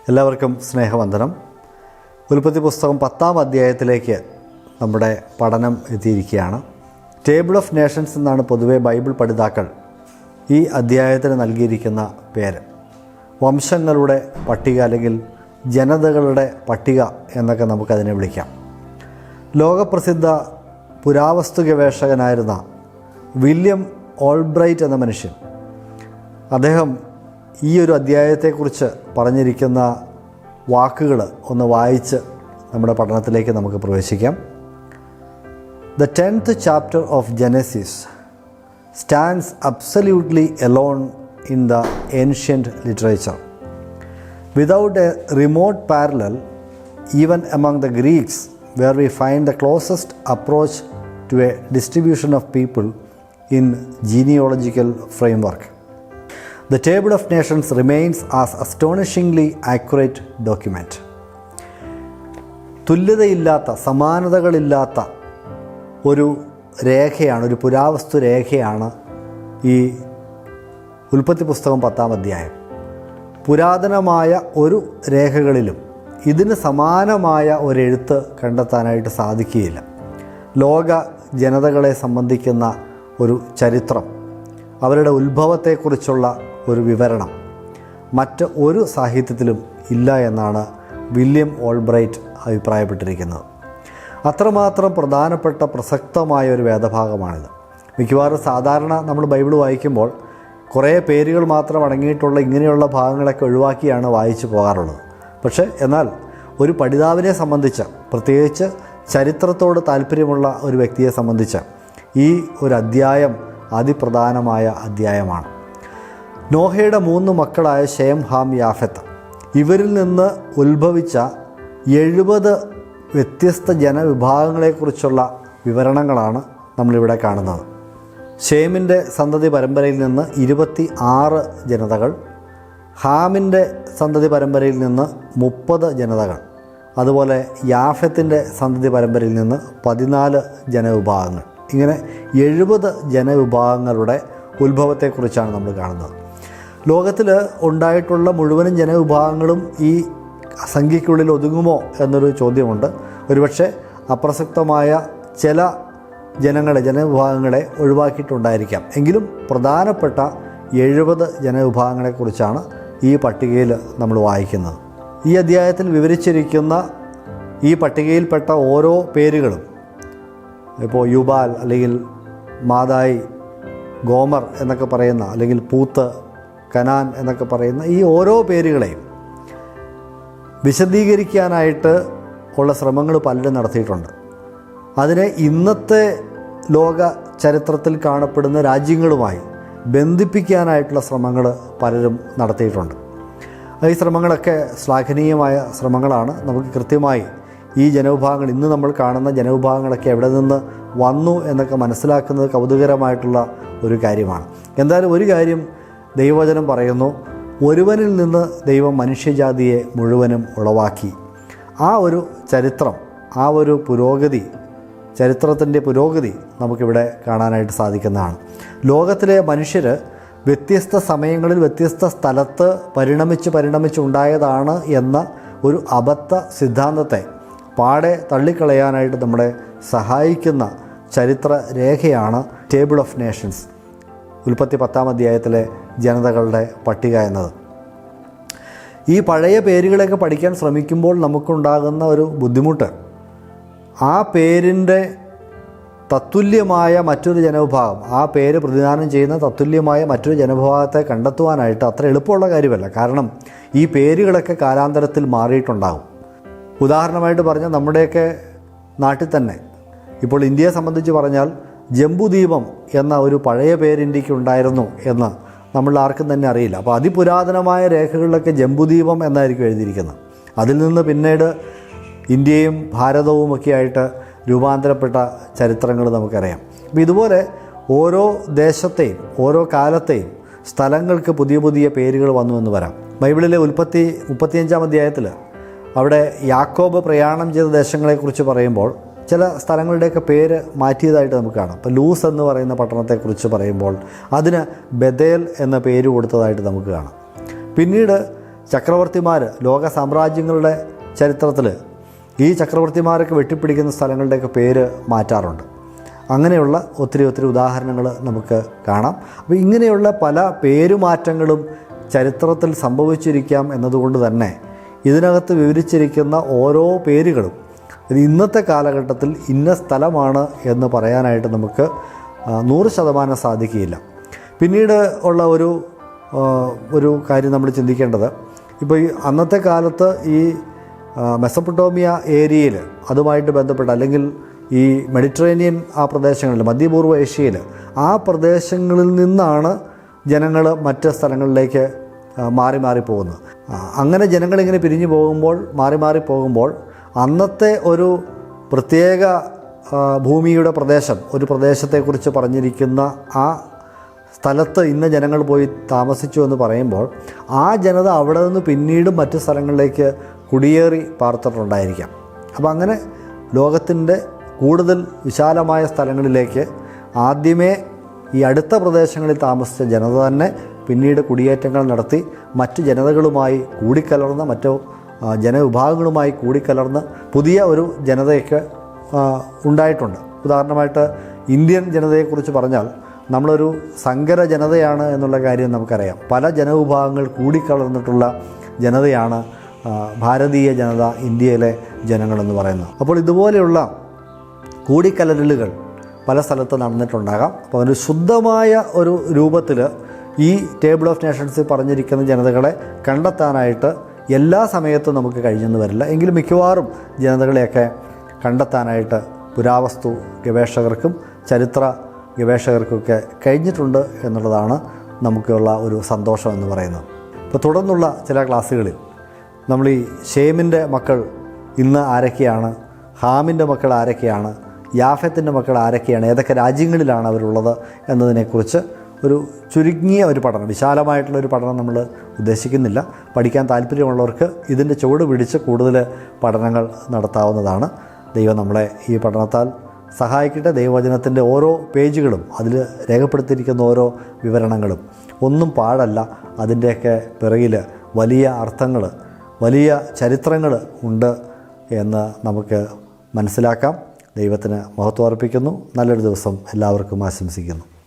എല്ലാവർക്കും സ്നേഹവന്ദനം. ഉൽപ്പത്തി പുസ്തകം 10-ാം അധ്യായത്തിലേക്ക് നമ്മുടെ പഠനം എത്തിയിരിക്കുകയാണ്. ടേബിൾ ഓഫ് നേഷൻസ് എന്നാണ് പൊതുവെ ബൈബിൾ പഠിതാക്കൾ ഈ അധ്യായത്തിന് നൽകിയിരിക്കുന്ന പേര്. വംശങ്ങളുടെ പട്ടിക അല്ലെങ്കിൽ ജനതകളുടെ പട്ടിക എന്നൊക്കെ നമുക്കതിനെ വിളിക്കാം. ലോകപ്രസിദ്ധ പുരാവസ്തു ഗവേഷകനായിരുന്ന വില്യം ഓൾബ്രൈറ്റ് എന്ന മനുഷ്യൻ, അദ്ദേഹം ഈ ഒരു അധ്യായത്തെക്കുറിച്ച് പറഞ്ഞിരിക്കുന്ന വാക്കുകൾ ഒന്ന് വായിച്ച് നമ്മുടെ പഠനത്തിലേക്ക് നമുക്ക് പ്രവേശിക്കാം. The 10th chapter of Genesis stands absolutely alone in the ancient literature. Without a remote parallel, even among the Greeks, where we find the closest approach to a distribution of people in genealogical framework. The Table of Nations remains as astonishingly accurate document. തുല്യതയില്ലാത്ത, സമാനതകളില്ലാത്ത ഒരു രേഖയാണ്, ഒരു പുരാവസ്തു രേഖയാണ് ഈ ഉൽപ്പത്തി പുസ്തകം 10-ാം അധ്യായം. പുരാതനമായ ഒരു രേഖകളിലും ഇതിന് സമാനമായ ഒരെഴുത്ത് കണ്ടെത്താനായിട്ട് സാധിക്കുകയില്ല. ലോക ജനതകളെ സംബന്ധിക്കുന്ന ഒരു ചരിത്രം, അവരുടെ ഉത്ഭവത്തെക്കുറിച്ചുള്ള ഒരു വിവരണം മറ്റ് ഒരു സാഹിത്യത്തിലും ഇല്ല എന്നാണ് വില്യം ഓൾബ്രൈറ്റ് അഭിപ്രായപ്പെട്ടിരിക്കുന്നത്. അത്രമാത്രം പ്രധാനപ്പെട്ട പ്രസക്തമായ ഒരു വേദഭാഗമാണിത്. മിക്കവാറും സാധാരണ നമ്മൾ ബൈബിൾ വായിക്കുമ്പോൾ കുറേ പേരുകൾ മാത്രം അടങ്ങിയിട്ടുള്ള ഇങ്ങനെയുള്ള ഭാഗങ്ങളൊക്കെ ഒഴിവാക്കിയാണ് വായിച്ചു പോകാറുള്ളത്. പക്ഷേ എന്നാൽ ഒരു പഠിതാവിനെ സംബന്ധിച്ച്, പ്രത്യേകിച്ച് ചരിത്രത്തോട് താല്പര്യമുള്ള ഒരു വ്യക്തിയെ സംബന്ധിച്ച് ഈ ഒരു അധ്യായം അതിപ്രധാനമായ അധ്യായമാണ്. നോഹയുടെ 3 മക്കളായ ശേം, ഹാം, യാഫെത്ത്, ഇവരിൽ നിന്ന് ഉത്ഭവിച്ച 70 വ്യത്യസ്ത ജനവിഭാഗങ്ങളെക്കുറിച്ചുള്ള വിവരണങ്ങളാണ് നമ്മളിവിടെ കാണുന്നത്. ശേമിൻ്റെ സന്തതി പരമ്പരയിൽ നിന്ന് 26 ജനതകൾ, ഹാമിൻ്റെ സന്തതി പരമ്പരയിൽ നിന്ന് 30 ജനതകൾ, അതുപോലെ യാഫെത്തിൻ്റെ സന്തതി പരമ്പരയിൽ നിന്ന് 14 ജനവിഭാഗങ്ങൾ. ഇങ്ങനെ 70 ജനവിഭാഗങ്ങളുടെ ഉത്ഭവത്തെക്കുറിച്ചാണ് നമ്മൾ കാണുന്നത്. ലോകത്തിൽ ഉണ്ടായിട്ടുള്ള മുഴുവനും ജനവിഭാഗങ്ങളും ഈ സംഖ്യയ്ക്കുള്ളിൽ ഒതുങ്ങുമോ എന്നൊരു ചോദ്യമുണ്ട്. ഒരുപക്ഷെ അപ്രസക്തമായ ചില ജനവിഭാഗങ്ങളെ ഒഴിവാക്കിയിട്ടുണ്ടായിരിക്കാം. എങ്കിലും പ്രധാനപ്പെട്ട 70 ജനവിഭാഗങ്ങളെക്കുറിച്ചാണ് ഈ പട്ടികയിൽ നമ്മൾ വായിക്കുന്നത്. ഈ അധ്യായത്തിൽ വിവരിച്ചിരിക്കുന്ന ഈ പട്ടികയിൽപ്പെട്ട ഓരോ പേരുകളും, ഇപ്പോൾ യുബാൽ അല്ലെങ്കിൽ മാദായി, ഗോമർ എന്നൊക്കെ പറയുന്ന, അല്ലെങ്കിൽ പൂത്ത്, കനാൻ എന്നൊക്കെ പറയുന്ന ഈ ഓരോ പേരുകളെയും വിശദീകരിക്കാനായിട്ട് ഉള്ള ശ്രമങ്ങൾ പലരും നടത്തിയിട്ടുണ്ട്. അതിനെ ഇന്നത്തെ ലോക ചരിത്രത്തിൽ കാണപ്പെടുന്ന രാജ്യങ്ങളുമായി ബന്ധിപ്പിക്കാനായിട്ടുള്ള ശ്രമങ്ങൾ പലരും നടത്തിയിട്ടുണ്ട്. ഈ ശ്രമങ്ങളൊക്കെ ശ്ലാഘനീയമായ ശ്രമങ്ങളാണ്. നമുക്ക് കൃത്യമായി ഈ ജനവിഭാഗങ്ങൾ, ഇന്ന് നമ്മൾ കാണുന്ന ജനവിഭാഗങ്ങളൊക്കെ എവിടെ നിന്ന് വന്നു എന്നൊക്കെ മനസ്സിലാക്കുന്നത് കൗതുകരമായിട്ടുള്ള ഒരു കാര്യമാണ്. എന്തായാലും ഒരു കാര്യം ദൈവവചനം പറയുന്നു, ഒരുവനിൽ നിന്ന് ദൈവം മനുഷ്യജാതിയെ മുഴുവനും ഉളവാക്കി. ആ ഒരു ചരിത്രം, ആ ഒരു പുരോഗതി, ചരിത്രത്തിൻ്റെ പുരോഗതി നമുക്കിവിടെ കാണാനായിട്ട് സാധിക്കുന്നതാണ്. ലോകത്തിലെ മനുഷ്യർ വ്യത്യസ്ത സമയങ്ങളിൽ വ്യത്യസ്ത സ്ഥലത്ത് പരിണമിച്ചുണ്ടായതാണ് എന്ന ഒരു അബദ്ധ സിദ്ധാന്തത്തെ പാടെ തള്ളിക്കളയാനായിട്ട് നമ്മളെ സഹായിക്കുന്ന ചരിത്ര രേഖയാണ് ടേബിൾ ഓഫ് നേഷൻസ്, ഉൽപ്പത്തി 10-ാം അധ്യായത്തിലെ ജനതകളുടെ പട്ടിക എന്നത്. ഈ പഴയ പേരുകളൊക്കെ പഠിക്കാൻ ശ്രമിക്കുമ്പോൾ നമുക്കുണ്ടാകുന്ന ഒരു ബുദ്ധിമുട്ട്, ആ പേരിൻ്റെ തത്തുല്യമായ മറ്റൊരു ജനവിഭാഗം, ആ പേര് പ്രതിദാനം ചെയ്യുന്ന തത്തുല്യമായ മറ്റൊരു ജനവിഭാഗത്തെ കണ്ടെത്തുവാനായിട്ട് അത്ര എളുപ്പമുള്ള കാര്യമല്ല. കാരണം ഈ പേരുകളൊക്കെ കാലാന്തരത്തിൽ മാറിയിട്ടുണ്ടാകും. ഉദാഹരണമായിട്ട് പറഞ്ഞാൽ നമ്മുടെയൊക്കെ നാട്ടിൽ തന്നെ ഇപ്പോൾ ഇന്ത്യയെ സംബന്ധിച്ച് പറഞ്ഞാൽ ജംബുദ്വീപം എന്ന ഒരു പഴയ പേര് ഇന്ത്യക്ക് ഉണ്ടായിരുന്നു എന്ന് നമ്മൾ ആർക്കും തന്നെ അറിയില്ല. അപ്പോൾ അതിപുരാതനമായ രേഖകളിലൊക്കെ ജംബുദ്വീപം എന്നായിരിക്കും എഴുതിയിരിക്കുന്നത്. അതിൽ നിന്ന് പിന്നീട് ഇന്ത്യയും ഭാരതവും ഒക്കെ ആയിട്ട് രൂപാന്തരപ്പെട്ട ചരിത്രങ്ങൾ നമുക്കറിയാം. അപ്പോൾ ഇതുപോലെ ഓരോ ദേശത്തെയും ഓരോ കാലത്തെയും സ്ഥലങ്ങൾക്ക് പുതിയ പുതിയ പേരുകൾ വന്നു എന്ന് വരാം. ബൈബിളിലെ ഉൽപ്പത്തി 35-ാം അധ്യായത്തിൽ അവിടെ യാക്കോബ് പ്രയാണം ചെയ്ത ദേശങ്ങളെക്കുറിച്ച് പറയുമ്പോൾ ചില സ്ഥലങ്ങളുടെയൊക്കെ പേര് മാറ്റിയതായിട്ട് നമുക്ക് കാണാം. ഇപ്പോൾ ലൂസ് എന്ന് പറയുന്ന പട്ടണത്തെക്കുറിച്ച് പറയുമ്പോൾ അതിന് ബഥേൽ എന്ന പേര് കൊടുത്തതായിട്ട് നമുക്ക് കാണാം. പിന്നീട് ചക്രവർത്തിമാർ ലോക സാമ്രാജ്യങ്ങളുടെ ചരിത്രത്തിൽ ഈ ചക്രവർത്തിമാരൊക്കെ വെട്ടിപ്പിടിക്കുന്ന സ്ഥലങ്ങളുടെയൊക്കെ പേര് മാറ്റാറുണ്ട്. അങ്ങനെയുള്ള ഒത്തിരി ഉദാഹരണങ്ങൾ നമുക്ക് കാണാം. അപ്പോൾ ഇങ്ങനെയുള്ള പല പേരുമാറ്റങ്ങളും ചരിത്രത്തിൽ സംഭവിച്ചിരിക്കാം എന്നതുകൊണ്ട് തന്നെ ഇതിനകത്ത് വിവരിച്ചിരിക്കുന്ന ഓരോ പേരുകളും ഇത് ഇന്നത്തെ കാലഘട്ടത്തിൽ ഇന്ന സ്ഥലമാണ് എന്ന് പറയാനായിട്ട് നമുക്ക് 100% സാധിക്കുകയില്ല. പിന്നീട് ഉള്ള ഒരു കാര്യം നമ്മൾ ചിന്തിക്കേണ്ടത്, ഇപ്പോൾ ഈ അന്നത്തെ കാലത്ത് ഈ മെസപ്പൊട്ടോമിയ ഏരിയയിൽ അതുമായിട്ട് ബന്ധപ്പെട്ട് അല്ലെങ്കിൽ ഈ മെഡിറ്ററേനിയൻ ആ പ്രദേശങ്ങളിൽ മധ്യപൂർവ്വ ഏഷ്യയിൽ ആ പ്രദേശങ്ങളിൽ നിന്നാണ് ജനങ്ങൾ മറ്റ് സ്ഥലങ്ങളിലേക്ക് മാറി പോകുന്നത്. അങ്ങനെ ജനങ്ങളിങ്ങനെ പിരിഞ്ഞു പോകുമ്പോൾ മാറി പോകുമ്പോൾ അന്നത്തെ ഒരു പ്രത്യേക ഭൂമിയുടെ പ്രദേശം, ഒരു പ്രദേശത്തെക്കുറിച്ച് പറഞ്ഞിരിക്കുന്ന ആ സ്ഥലത്ത് ഇന്ന് ജനങ്ങൾ പോയി താമസിച്ചു എന്ന് പറയുമ്പോൾ ആ ജനത അവിടെ നിന്ന് പിന്നീട് മറ്റ് സ്ഥലങ്ങളിലേക്ക് കുടിയേറി പാർത്തിട്ടുണ്ടായിരിക്കാം. അപ്പോൾ അങ്ങനെ ലോകത്തിൻ്റെ കൂടുതൽ വിശാലമായ സ്ഥലങ്ങളിലേക്ക് ആദ്യമേ ഈ അടുത്ത പ്രദേശങ്ങളിൽ താമസിച്ച ജനത തന്നെ പിന്നീട് കുടിയേറ്റങ്ങൾ നടത്തി മറ്റ് ജനതകളുമായി കൂടിക്കലർന്ന് മറ്റു ജനവിഭാഗങ്ങളുമായി കൂടിക്കലർന്ന് പുതിയ ഒരു ജനതയൊക്കെ ഉണ്ടായിട്ടുണ്ട്. ഉദാഹരണമായിട്ട് ഇന്ത്യൻ ജനതയെക്കുറിച്ച് പറഞ്ഞാൽ നമ്മളൊരു സങ്കര ജനതയാണ് എന്നുള്ള കാര്യം നമുക്കറിയാം. പല ജനവിഭാഗങ്ങൾ കൂടിക്കലർന്നിട്ടുള്ള ജനതയാണ് ഭാരതീയ ജനത, ഇന്ത്യയിലെ ജനങ്ങളെന്ന് പറയുന്നത്. അപ്പോൾ ഇതുപോലെയുള്ള കൂടിക്കലരലുകൾ പല സ്ഥലത്ത് നടന്നിട്ടുണ്ടാകാം. അപ്പോൾ ഒരു ശുദ്ധമായ ഒരു രൂപത്തിൽ ഈ ടേബിൾ ഓഫ് നേഷൻസിൽ പറഞ്ഞിരിക്കുന്ന ജനതകളെ കണ്ടെത്താനായിട്ട് എല്ലാ സമയത്തും നമുക്ക് കഴിഞ്ഞെന്ന് വരില്ല. എങ്കിലും മിക്കവാറും ജനതകളെയൊക്കെ കണ്ടെത്താനായിട്ട് പുരാവസ്തു ഗവേഷകർക്കും ചരിത്ര ഗവേഷകർക്കൊക്കെ കഴിഞ്ഞിട്ടുണ്ട് എന്നുള്ളതാണ് നമുക്കുള്ള ഒരു സന്തോഷം എന്ന് പറയുന്നത്. ഇപ്പോൾ തുടർന്നുള്ള ചില ക്ലാസ്സുകളിൽ നമ്മൾ ഈ ഷേമിൻ്റെ മക്കൾ ഇന്ന് ആരൊക്കെയാണ്, ഹാമിൻ്റെ മക്കൾ ആരൊക്കെയാണ്, യാഫത്തിൻ്റെ മക്കൾ ആരൊക്കെയാണ്, ഏതൊക്കെ രാജ്യങ്ങളിലാണ് അവരുള്ളത് എന്നതിനെക്കുറിച്ച് ഒരു ചുരുങ്ങിയ ഒരു പഠനം, വിശാലമായിട്ടുള്ളൊരു പഠനം നമ്മൾ ഉദ്ദേശിക്കുന്നില്ല. പഠിക്കാൻ താല്പര്യമുള്ളവർക്ക് ഇതിൻ്റെ ചുവട് പിടിച്ച് കൂടുതൽ പഠനങ്ങൾ നടത്താവുന്നതാണ്. ദൈവം നമ്മളെ ഈ പഠനത്താൽ സഹായിക്കട്ടെ. ദൈവവചനത്തിൻ്റെ ഓരോ പേജുകളും അതിൽ രേഖപ്പെടുത്തിയിരിക്കുന്ന ഓരോ വിവരണങ്ങളും ഒന്നും പാഴല്ല. അതിൻ്റെയൊക്കെ പിറകിൽ വലിയ അർത്ഥങ്ങൾ, വലിയ ചരിത്രങ്ങൾ ഉണ്ട് എന്ന് നമുക്ക് മനസ്സിലാക്കാം. ദൈവത്തിന് മഹത്വം അർപ്പിക്കുന്നു. നല്ലൊരു ദിവസം എല്ലാവർക്കും ആശംസിക്കുന്നു.